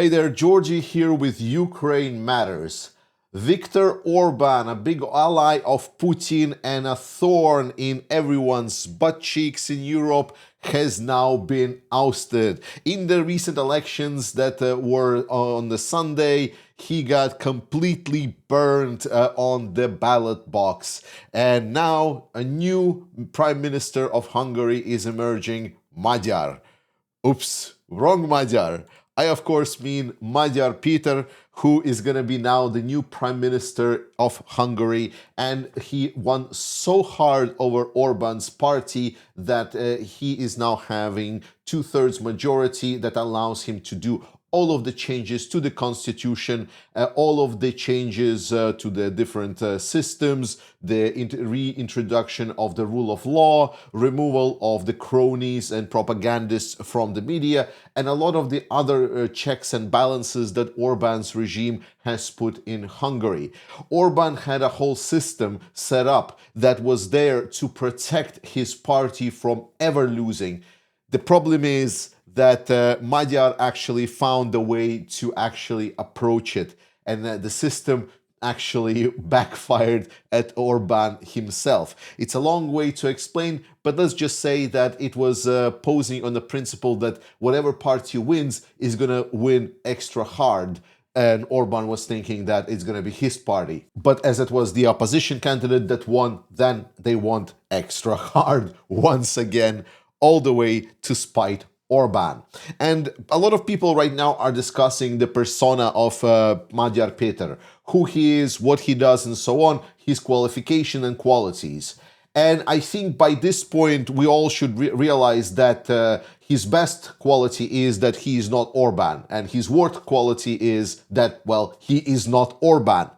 Hey there, Georgie here with Ukraine Matters. Viktor Orban, a big ally of Putin and a thorn in everyone's butt cheeks in Europe, has now been ousted. In the recent elections that were on the Sunday, he got completely burned on the ballot box. And now a new Prime Minister of Hungary is emerging, Magyar. Oops, wrong Magyar. I, of course, mean Magyar Péter, who is going to be now the new Prime Minister of Hungary. And he won so hard over Orban's party that he is now having two-thirds majority that allows him to do all of the changes to the constitution, all of the changes to the different systems, the reintroduction of the rule of law, removal of the cronies and propagandists from the media, and a lot of the other checks and balances that Orban's regime has put in Hungary. Orban had a whole system set up that was there to protect his party from ever losing. The problem is that Magyar actually found a way to actually approach it, and the system actually backfired at Orban himself. It's a long way to explain, but let's just say that it was posing on the principle that whatever party wins is going to win extra hard. And Orban was thinking that it's going to be his party. But as it was the opposition candidate that won, then they won extra hard once again, all the way to spite Orban. And a lot of people right now are discussing the persona of Magyar Péter, who he is, what he does, and so on, his qualification and qualities. And I think by this point, we all should realize that his best quality is that he is not Orban, and his worst quality is that, well, he is not Orban.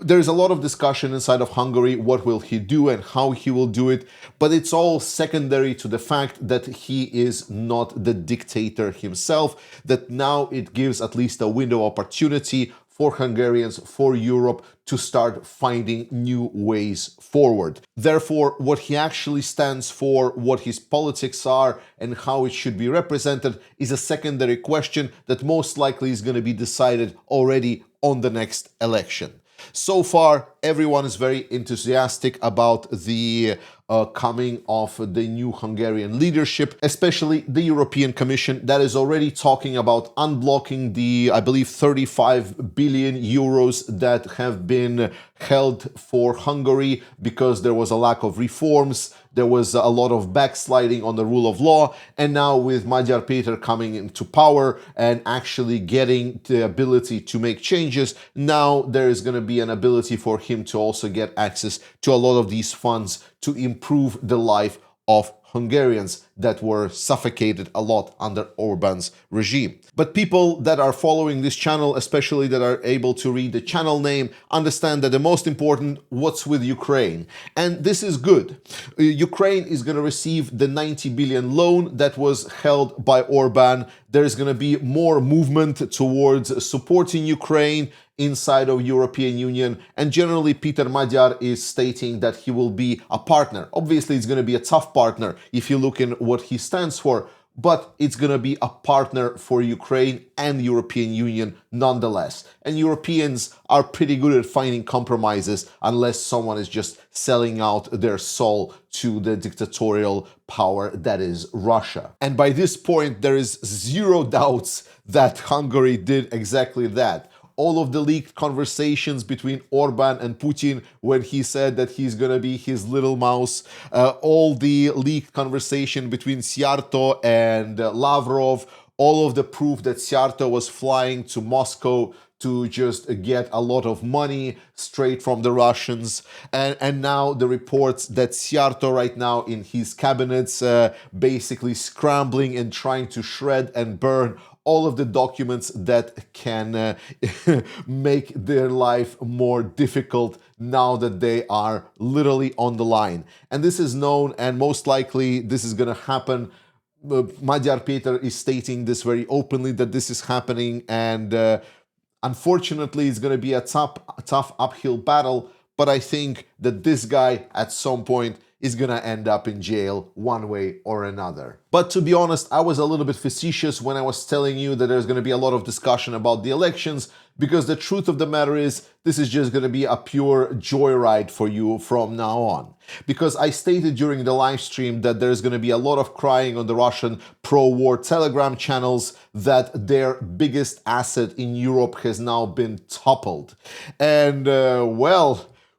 There's a lot of discussion inside of Hungary, what will he do and how he will do it, but it's all secondary to the fact that he is not the dictator himself, that now it gives at least a window of opportunity for Hungarians, for Europe, to start finding new ways forward. Therefore, what he actually stands for, what his politics are, and how it should be represented is a secondary question that most likely is going to be decided already on the next election. So far, everyone is very enthusiastic about the coming of the new Hungarian leadership, especially the European Commission that is already talking about unblocking the, I believe, 35 billion euros that have been held for Hungary because there was a lack of reforms, there was a lot of backsliding on the rule of law, and now with Magyar Péter coming into power and actually getting the ability to make changes, now there is going to be an ability for him to also get access to a lot of these funds to improve the life of Hungarians that were suffocated a lot under Orban's regime. But people that are following this channel, especially that are able to read the channel name, understand that the most important, what's with Ukraine? And this is good. Ukraine is going to receive the 90 billion loan that was held by Orban. There's going to be more movement towards supporting Ukraine inside of European Union, and generally Peter Magyar is stating that he will be a partner. Obviously, it's going to be a tough partner if you look in what he stands for, but it's going to be a partner for Ukraine and European Union nonetheless. And Europeans are pretty good at finding compromises unless someone is just selling out their soul to the dictatorial power that is Russia. And by this point, there is zero doubts that Hungary did exactly that. All of the leaked conversations between Orban and Putin when he said that he's going to be his little mouse, all the leaked conversation between Szijjártó and Lavrov, all of the proof that Szijjártó was flying to Moscow to just get a lot of money straight from the Russians. And now the reports that Szijjártó right now in his cabinets basically scrambling and trying to shred and burn all of the documents that can make their life more difficult now that they are literally on the line. And this is known, and most likely this is going to happen. Magyar Péter is stating this very openly, that this is happening, and unfortunately it's going to be a tough uphill battle, but I think that this guy at some point is gonna end up in jail one way or another. But to be honest, I was a little bit facetious when I was telling you that there's gonna be a lot of discussion about the elections, because the truth of the matter is, this is just gonna be a pure joyride for you from now on. Because I stated during the live stream that there's gonna be a lot of crying on the Russian pro-war Telegram channels that their biggest asset in Europe has now been toppled. And well,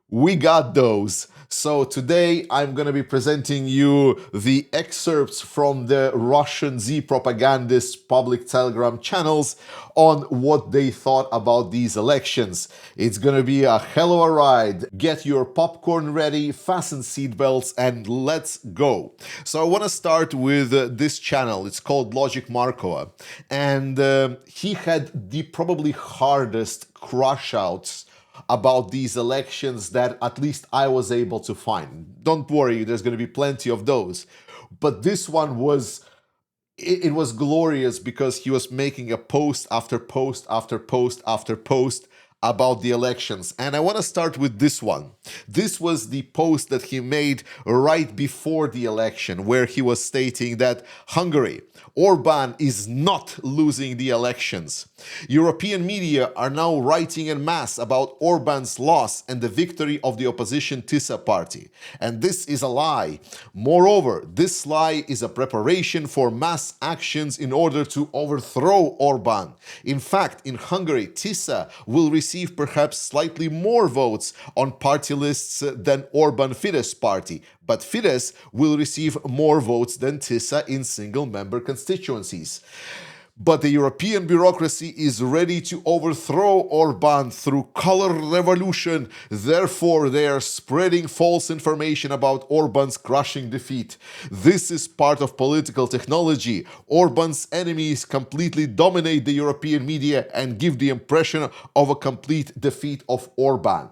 we got those. So today I'm going to be presenting you the excerpts from the Russian Z propagandists' public Telegram channels on what they thought about these elections. It's going to be a hell of a ride. Get your popcorn ready, fasten seatbelts, and let's go. So I want to start with this channel. It's called Logic Markova, and he had the probably hardest crush outs about these elections that at least I was able to find. Don't worry, there's going to be plenty of those. But this one was, it was glorious because he was making a post after post after post after post about the elections. And I want to start with this one. This was the post that he made right before the election, where he was stating that Hungary, Orban is not losing the elections. European media are now writing en masse about Orban's loss and the victory of the opposition TISA party. And this is a lie. Moreover, this lie is a preparation for mass actions in order to overthrow Orban. In fact, in Hungary, TISA will receive perhaps slightly more votes on party lists than Orban-Fidesz party, but Fidesz will receive more votes than TISA in single-member constituencies. But the European bureaucracy is ready to overthrow Orban through color revolution. Therefore, they are spreading false information about Orban's crushing defeat. This is part of political technology. Orban's enemies completely dominate the European media and give the impression of a complete defeat of Orban.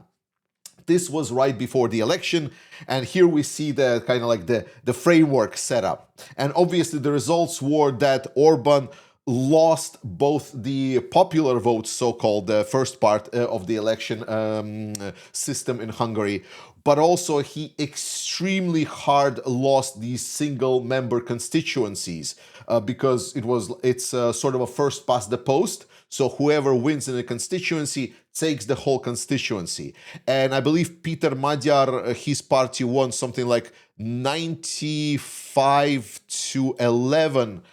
This was right before the election, and here we see the kind of like the framework set up. And obviously the results were that Orban lost both the popular votes, so-called the first part of the election system in Hungary, but also he extremely hard lost these single-member constituencies because it's sort of a first past the post. So whoever wins in a constituency takes the whole constituency. And I believe Peter Magyar, his party won something like 95-11.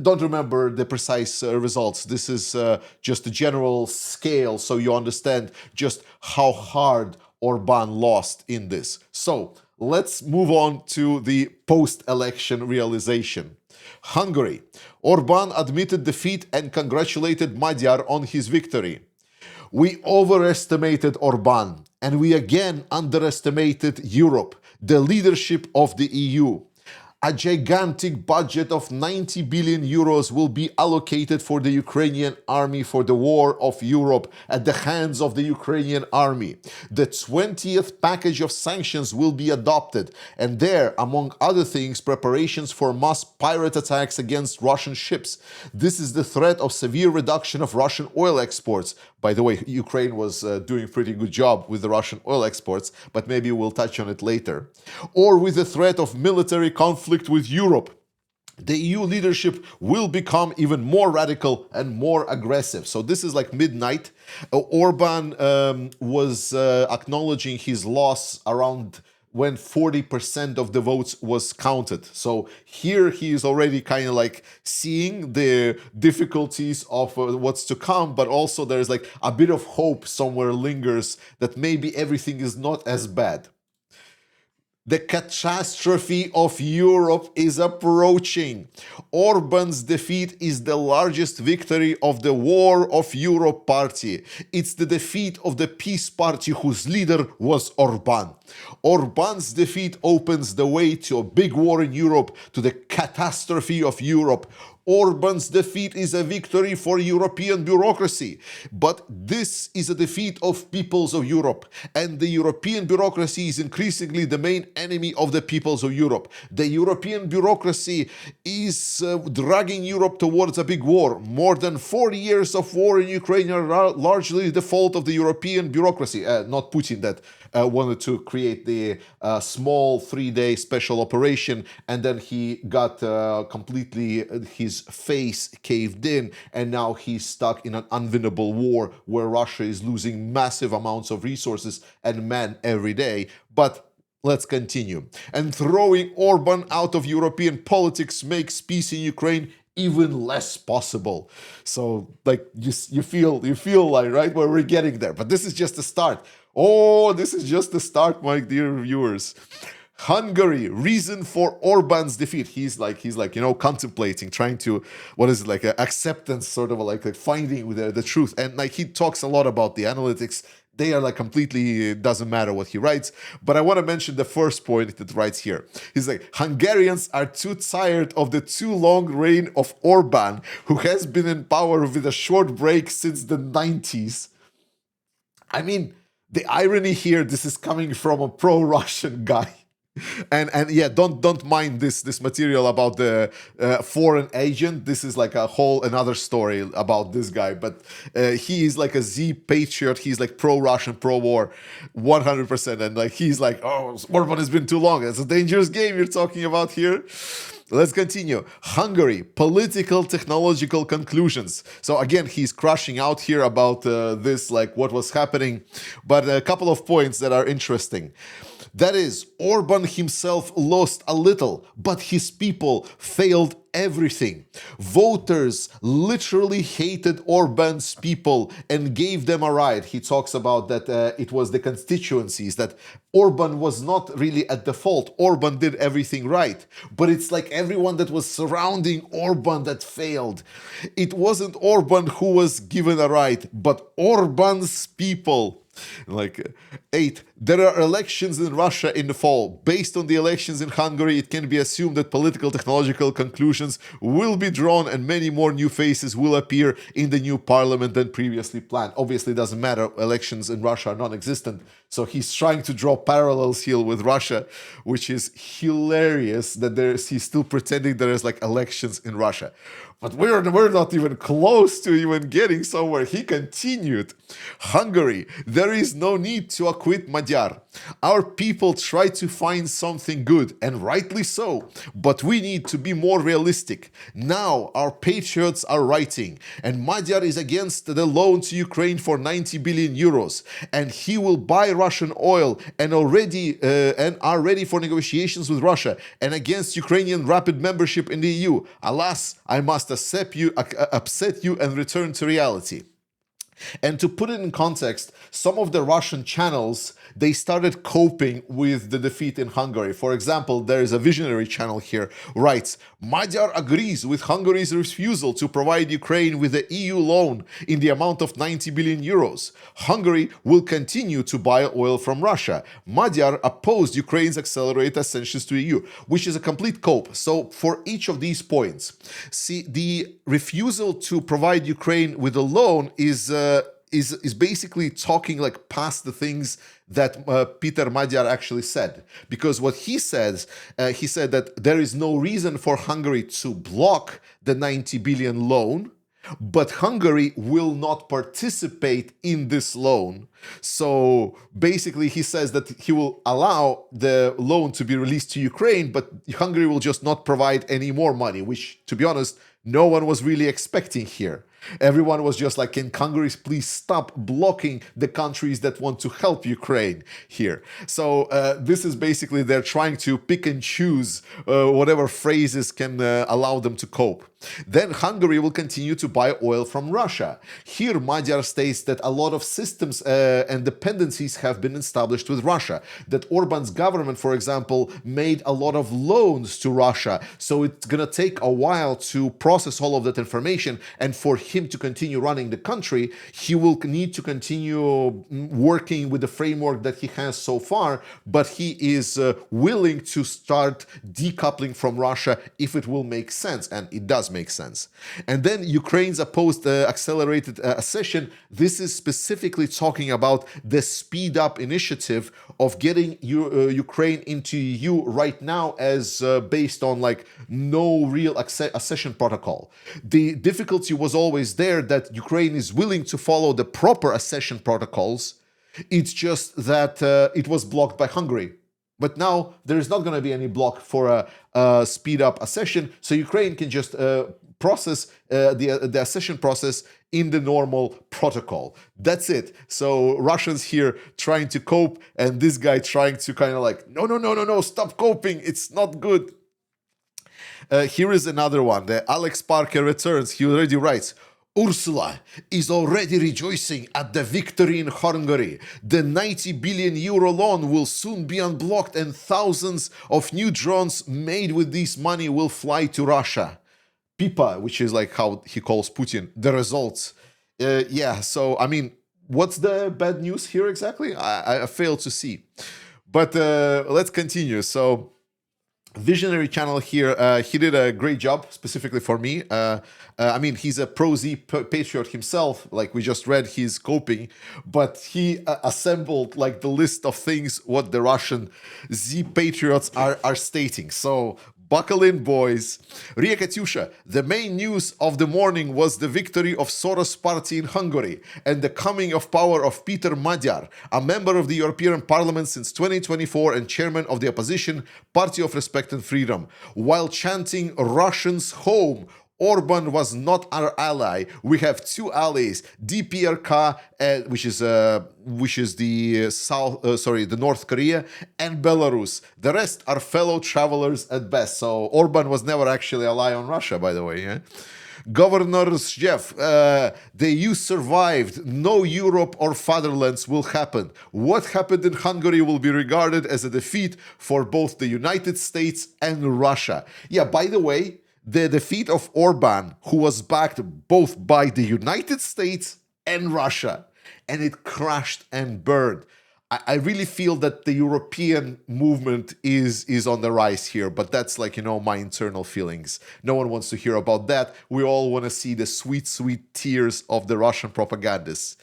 Don't remember the precise results. This is just a general scale, so you understand just how hard Orban lost in this. So let's move on to the post-election realization. Hungary. Orban admitted defeat and congratulated Magyar on his victory. We overestimated Orban, and we again underestimated Europe, the leadership of the EU. A gigantic budget of 90 billion euros will be allocated for the Ukrainian army for the war of Europe at the hands of the Ukrainian army. The 20th package of sanctions will be adopted, and there, among other things, preparations for mass pirate attacks against Russian ships. This is the threat of severe reduction of Russian oil exports. By the way, Ukraine was doing a pretty good job with the Russian oil exports, but maybe we'll touch on it later. Or with the threat of military conflict with Europe. The EU leadership will become even more radical and more aggressive. So this is like midnight. Orban was acknowledging his loss around when 40% of the votes was counted. So here he is already kind of like seeing the difficulties of what's to come, but also there's like a bit of hope somewhere lingers that maybe everything is not as bad. The catastrophe of Europe is approaching. Orban's defeat is the largest victory of the War of Europe party. It's the defeat of the Peace Party whose leader was Orban. Orban's defeat opens the way to a big war in Europe, to the catastrophe of Europe. Orban's defeat is a victory for European bureaucracy. But this is a defeat of peoples of Europe. And the European bureaucracy is increasingly the main enemy of the peoples of Europe. The European bureaucracy is dragging Europe towards a big war. More than 40 years of war in Ukraine are largely the fault of the European bureaucracy. Not Putin that wanted to create the small 3-day special operation, and then he got completely his face caved in, and now he's stuck in an unwinnable war where Russia is losing massive amounts of resources and men every day. But let's continue. And throwing Orban out of European politics makes peace in Ukraine even less possible. So, like, you feel like, right, where we're getting there. But this is just the start. Oh, this is just the start, my dear viewers. Hungary, reason for Orban's defeat. He's like, contemplating, trying to, acceptance, sort of like finding the truth. And like, he talks a lot about the analytics. They are like completely, doesn't matter what he writes. But I want to mention the first point that writes here. He's like, Hungarians are too tired of the too long reign of Orban, who has been in power with a short break since the 90s. I mean, the irony here, this is coming from a pro-Russian guy. And yeah, don't mind this material about the foreign agent. This is like a whole another story about this guy. But he is like a Z patriot. He's like pro-Russian, pro-war, 100%. And like he's like, oh, Orban has been too long. It's a dangerous game you're talking about here. Let's continue. Hungary, political technological conclusions. So again, he's crushing out here about this, like what was happening. But a couple of points that are interesting. That is, Orban himself lost a little, but his people failed everything. Voters literally hated Orban's people and gave them a ride. He talks about that it was the constituencies, that Orban was not really at the fault. Orban did everything right. But it's like everyone that was surrounding Orban that failed. It wasn't Orban who was given a ride, but Orban's people. Like 8, there are elections in Russia in the fall. Based on the elections in Hungary, it can be assumed that political technological conclusions will be drawn and many more new faces will appear in the new parliament than previously planned. Obviously, it doesn't matter. Elections in Russia are non-existent. So he's trying to draw parallels here with Russia, which is hilarious that he's still pretending there is like elections in Russia. But we're not even close to even getting somewhere. He continued. Hungary, there is no need to acquit Magyar. Our people try to find something good, and rightly so. But we need to be more realistic. Now our patriots are writing, and Magyar is against the loan to Ukraine for 90 billion euros. And he will buy Russian oil and are ready for negotiations with Russia and against Ukrainian rapid membership in the EU. Alas, I must upset you and return to reality. And to put it in context, some of the Russian channels, they started coping with the defeat in Hungary. For example, there is a visionary channel here, writes, Magyar agrees with Hungary's refusal to provide Ukraine with the EU loan in the amount of 90 billion euros. Hungary will continue to buy oil from Russia. Magyar opposed Ukraine's accelerated sanctions to EU, which is a complete cope. So for each of these points, see, the refusal to provide Ukraine with a loan is basically talking like past the things that Peter Magyar actually said. Because what he said that there is no reason for Hungary to block the 90 billion loan, but Hungary will not participate in this loan. So basically he says that he will allow the loan to be released to Ukraine, but Hungary will just not provide any more money, which, to be honest, no one was really expecting here. Everyone was just like, can Hungary please stop blocking the countries that want to help Ukraine here? So this is basically they're trying to pick and choose whatever phrases can allow them to cope. Then Hungary will continue to buy oil from Russia. Here Magyar states that a lot of systems and dependencies have been established with Russia. That Orban's government, for example, made a lot of loans to Russia. So it's going to take a while to process all of that information, and for him to continue running the country, he will need to continue working with the framework that he has so far, but he is willing to start decoupling from Russia if it will make sense, and it does make sense. And then Ukraine's opposed accelerated accession. This is specifically talking about the speed up initiative of getting Ukraine into EU right now as based on like no real accession protocol. The difficulty was always there that Ukraine is willing to follow the proper accession protocols. It's just that it was blocked by Hungary. But now there is not going to be any block for a speed up accession, so Ukraine can just process the accession process in the normal protocol. That's it. So Russians here trying to cope, and this guy trying to kind of like, no, stop coping. It's not good. Here is another one. The Alex Parker returns. He already writes, Ursula is already rejoicing at the victory in Hungary. The 90 billion euro loan will soon be unblocked and thousands of new drones made with this money will fly to Russia. Pipa, which is like how he calls Putin, the results. Yeah, so I mean, what's the bad news here exactly? I failed to see. But let's continue. So Visionary channel here, he did a great job specifically for me. I mean, he's a pro-Z patriot himself, like we just read, he's coping, but he assembled like the list of things what the Russian Z patriots are stating. So buckle in, boys. Ria Katyusha, the main news of the morning was the victory of Soros party in Hungary and the coming of power of Peter Magyar, a member of the European Parliament since 2024 and chairman of the opposition Party of Respect and Freedom. While chanting Russians home, Orban was not our ally. We have two allies, DPRK, which is the the North Korea, and Belarus. The rest are fellow travelers at best. So Orban was never actually ally on Russia, by the way. Yeah? Governor Zhev, the EU survived. No Europe or fatherlands will happen. What happened in Hungary will be regarded as a defeat for both the United States and Russia. Yeah, by the way, the defeat of Orban, who was backed both by the United States and Russia, and it crashed and burned. I really feel that the European movement is on the rise here, but that's like, you know, my internal feelings. No one wants to hear about that. We all want to see the sweet, sweet tears of the Russian propagandists.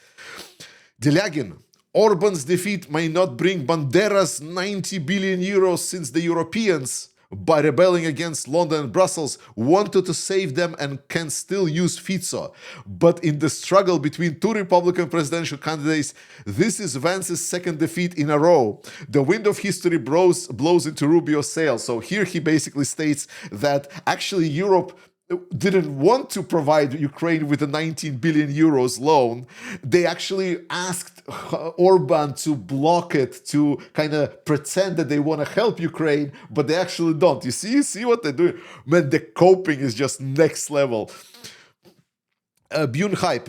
Delyagin, Orban's defeat may not bring Bandera's 90 billion euros since the Europeans, by rebelling against London and Brussels, wanted to save them and can still use Fico. But in the struggle between two Republican presidential candidates, this is Vance's second defeat in a row. The wind of history blows into Rubio's sails. So here he basically states that actually Europe didn't want to provide Ukraine with a 19 billion euros loan. They actually asked Orban to block it, to kind of pretend that they want to help Ukraine, but they actually don't. You see what they're doing? Man, the coping is just next level. Bjorn Hype,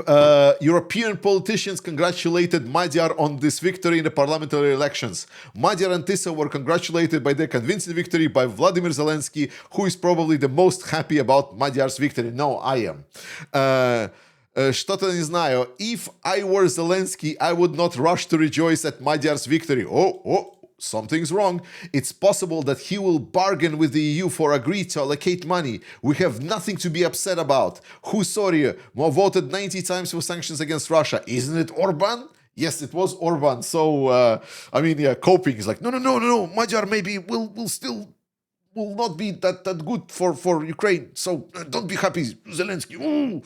European politicians congratulated Magyar on this victory in the parliamentary elections. Magyar and Tisa were congratulated by their convincing victory by Vladimir Zelensky, who is probably the most happy about Magyar's victory. No, I am. Что-то не знаю. If I were Zelensky, I would not rush to rejoice at Magyar's victory. Oh, something's wrong. It's possible that he will bargain with the EU for agree to allocate money. We have nothing to be upset about. Who sorry, voted 90 times for sanctions against Russia? Isn't it Orban? Yes, it was Orban. So, I mean, yeah, coping is like, no. Magyar maybe will not be that good for Ukraine. So don't be happy, Zelensky. Ooh.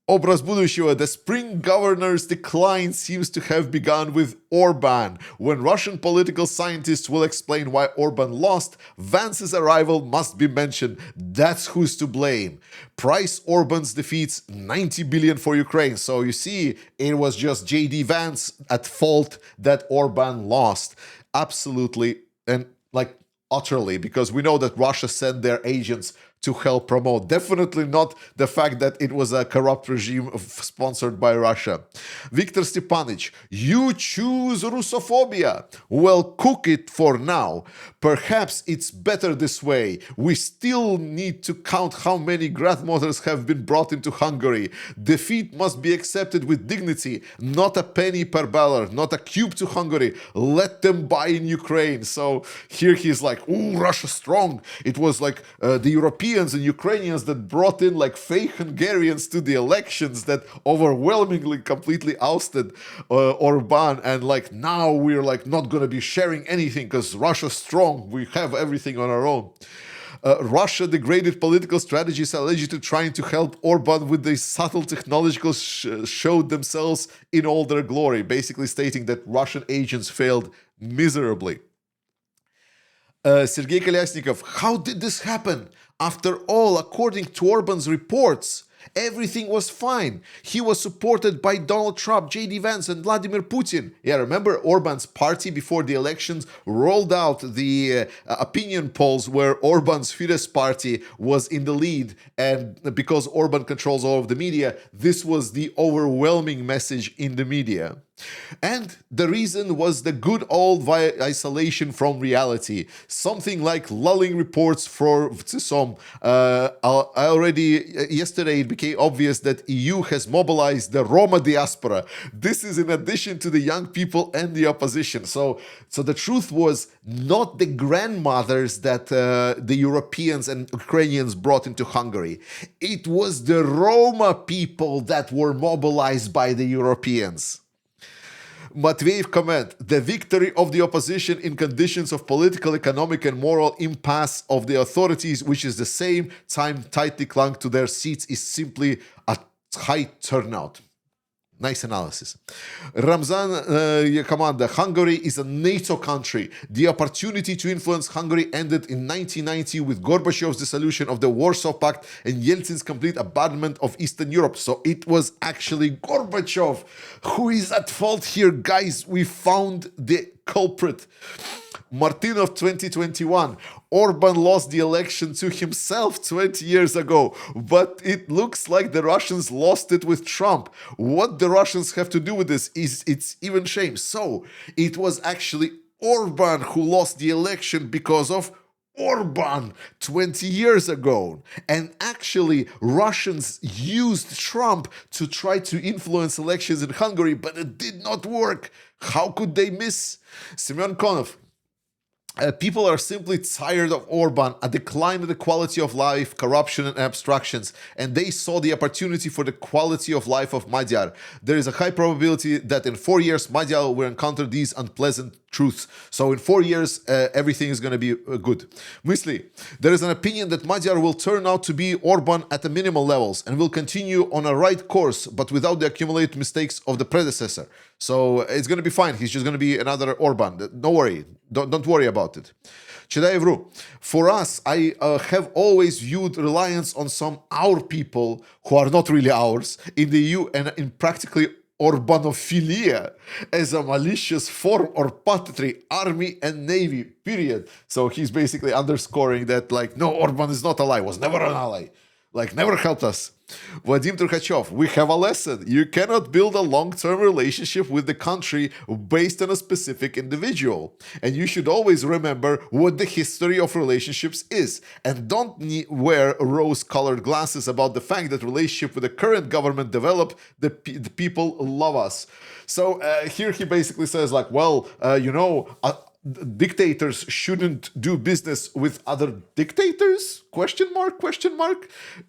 Obraz будущего, the spring governor's decline seems to have begun with Orban. When Russian political scientists will explain why Orban lost, Vance's arrival must be mentioned. That's who's to blame. Price Orban's defeats 90 billion for Ukraine. So you see, it was just JD Vance at fault that Orban lost. Absolutely, and like utterly, because we know that Russia sent their agents to help promote. Definitely not the fact that it was a corrupt regime sponsored by Russia. Viktor Stepanich, you choose Russophobia. Well, cook it for now. Perhaps it's better this way. We still need to count how many grandmothers have been brought into Hungary. Defeat must be accepted with dignity, not a penny per ballot, not a cube to Hungary. Let them buy in Ukraine. So here he's like, ooh, Russia strong. It was like the Europeans Europeans and Ukrainians that brought in like fake Hungarians to the elections that overwhelmingly completely ousted Orban, and like now we're like not gonna be sharing anything because Russia's strong, we have everything on our own. Russia degraded political strategies allegedly trying to help Orban with the subtle technological showed themselves in all their glory, basically stating that Russian agents failed miserably. Sergei Kolyasnikov, how did this happen? After all, according to Orban's reports, everything was fine. He was supported by Donald Trump, J.D. Vance, and Vladimir Putin. Yeah, remember Orban's party before the elections rolled out the opinion polls where Orban's Fidesz party was in the lead. And because Orban controls all of the media, this was the overwhelming message in the media. And the reason was the good old isolation from reality. Something like lulling reports for some. Yesterday it became obvious that EU has mobilized the Roma diaspora. This is in addition to the young people and the opposition. So the truth was not the grandmothers that the Europeans and Ukrainians brought into Hungary. It was the Roma people that were mobilized by the Europeans. Matveev comment, the victory of the opposition in conditions of political, economic and moral impasse of the authorities, which is the same time tightly clung to their seats, is simply a high turnout. Nice analysis. Ramzan Commander, Hungary is a NATO country. The opportunity to influence Hungary ended in 1990 with Gorbachev's dissolution of the Warsaw Pact and Yeltsin's complete abandonment of Eastern Europe. So it was actually Gorbachev who is at fault here. Guys, we found the culprit. Martinov 2021. Orban lost the election to himself 20 years ago, but it looks like the Russians lost it with Trump. What the Russians have to do with this is it's even shame. So it was actually Orban who lost the election because of Orban 20 years ago. And actually, Russians used Trump to try to influence elections in Hungary, but it did not work. How could they miss? Semyon Konov. People are simply tired of Orban, a decline in the quality of life, corruption and abstractions, and they saw the opportunity for the quality of life of Magyar. There is a high probability that in 4 years Magyar will encounter these unpleasant truths. So in 4 years, everything is going to be good. Musli, there is an opinion that Magyar will turn out to be Orban at the minimal levels and will continue on a right course, but without the accumulated mistakes of the predecessor. So it's going to be fine. He's just going to be another Orban. Don't worry. Don't worry about it. Chedayevru, for us, I have always viewed reliance on some our people who are not really ours in the EU and in practically Orbanophilia as a malicious form or patriotry, army and navy, period. So he's basically underscoring that, like, no, Orban is not ally, was never an ally, like, never helped us. Vadim Turkachov, we have a lesson. You cannot build a long-term relationship with the country based on a specific individual. And you should always remember what the history of relationships is. And don't wear rose-colored glasses about the fact that relationship with the current government developed, the people love us. So here he basically says, like, well, dictators shouldn't do business with other dictators? Question mark?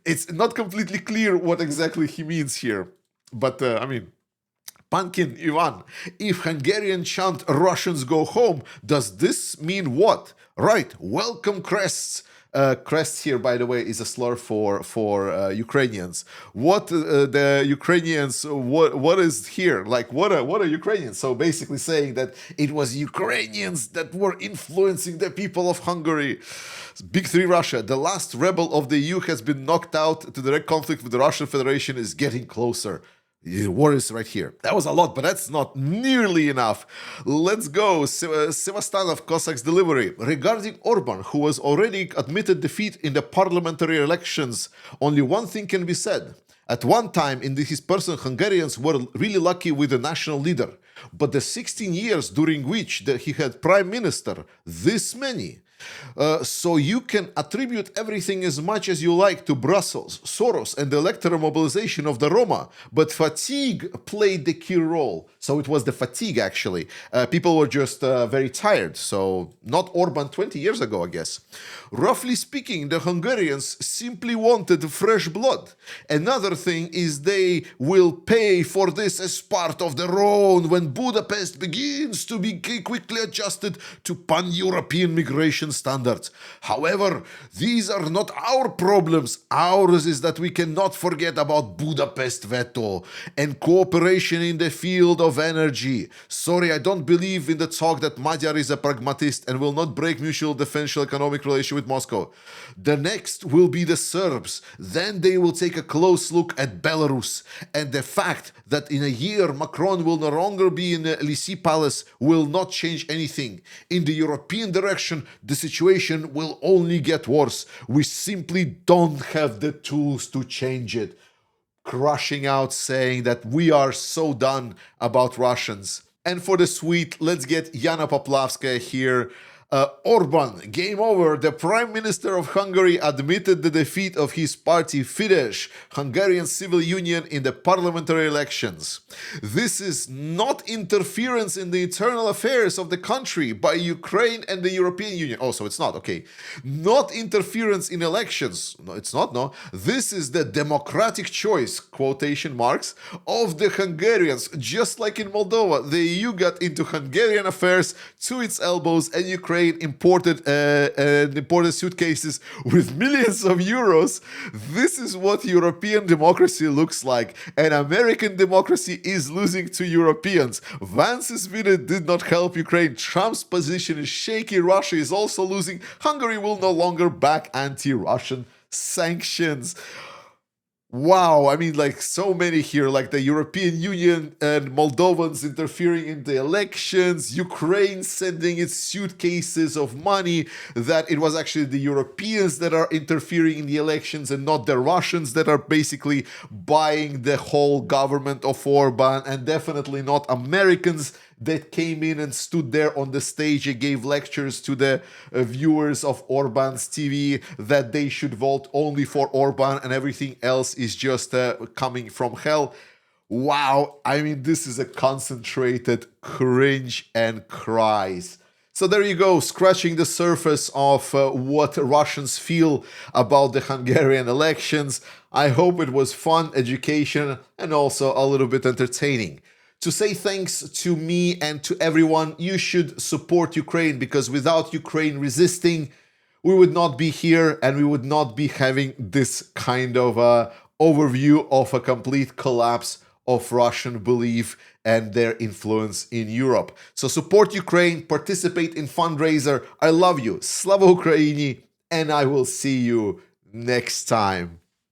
It's not completely clear what exactly he means here. But, Pankin Ivan, if Hungarian chant Russians go home, does this mean what? Right, welcome crests. Crest here, by the way, is a slur for Ukrainians. What the Ukrainians? What is here? Like what are Ukrainians? So basically saying that it was Ukrainians that were influencing the people of Hungary. Big Three Russia, the last rebel of the EU has been knocked out. To direct conflict with the Russian Federation is getting closer. The war is right here. That was a lot, but that's not nearly enough. Let's go. Sevastanov Cossacks delivery. Regarding Orban, who was already admitted defeat in the parliamentary elections, only one thing can be said. At one time in his person, Hungarians were really lucky with the national leader. But the 16 years during which he had prime minister, this many, So you can attribute everything as much as you like to Brussels, Soros, and the electoral mobilization of the Roma, but fatigue played the key role. So it was the fatigue, actually. People were just very tired. So not Orban 20 years ago, I guess. Roughly speaking, the Hungarians simply wanted fresh blood. Another thing is they will pay for this as part of the Rhone when Budapest begins to be quickly adjusted to pan-European migration standards. However, these are not our problems. Ours is that we cannot forget about Budapest veto and cooperation in the field of energy. Sorry, I don't believe in the talk that Magyar is a pragmatist and will not break mutual defensive economic relation with Moscow. The next will be the Serbs. Then they will take a close look at Belarus. And the fact that in a year Macron will no longer be in the Elysee Palace will not change anything. In the European direction, the situation will only get worse. We simply don't have the tools to change it. Crushing out, saying that we are so done about Russians. And for the sweet, let's get Jana Poplavskaya here. Orban, game over. The Prime Minister of Hungary admitted the defeat of his party Fidesz, Hungarian civil union, in the parliamentary elections. This is not interference in the internal affairs of the country by Ukraine and the European Union. Oh, so it's not, okay. Not interference in elections. No, it's not, no. This is the democratic choice, quotation marks, of the Hungarians. Just like in Moldova, the EU got into Hungarian affairs to its elbows, and Ukraine imported suitcases with millions of euros. This is what European democracy looks like, and American democracy is losing to Europeans. Vance's visit did not help Ukraine. Trump's position is shaky. Russia is also losing. Hungary will no longer back anti-Russian sanctions. Wow, I mean, like, so many here, like the European Union and Moldovans interfering in the elections, Ukraine sending its suitcases of money, that it was actually the Europeans that are interfering in the elections and not the Russians that are basically buying the whole government of Orban, and definitely not Americans that came in and stood there on the stage and gave lectures to the viewers of Orban's TV that they should vote only for Orban and everything else is just coming from hell. Wow, I mean, this is a concentrated cringe and cries. So there you go, scratching the surface of what Russians feel about the Hungarian elections. I hope it was fun, education, and also a little bit entertaining. To say thanks to me and to everyone, you should support Ukraine, because without Ukraine resisting, we would not be here and we would not be having this kind of overview of a complete collapse of Russian belief and their influence in Europe. So support Ukraine, participate in fundraiser. I love you. Slava Ukraini, and I will see you next time.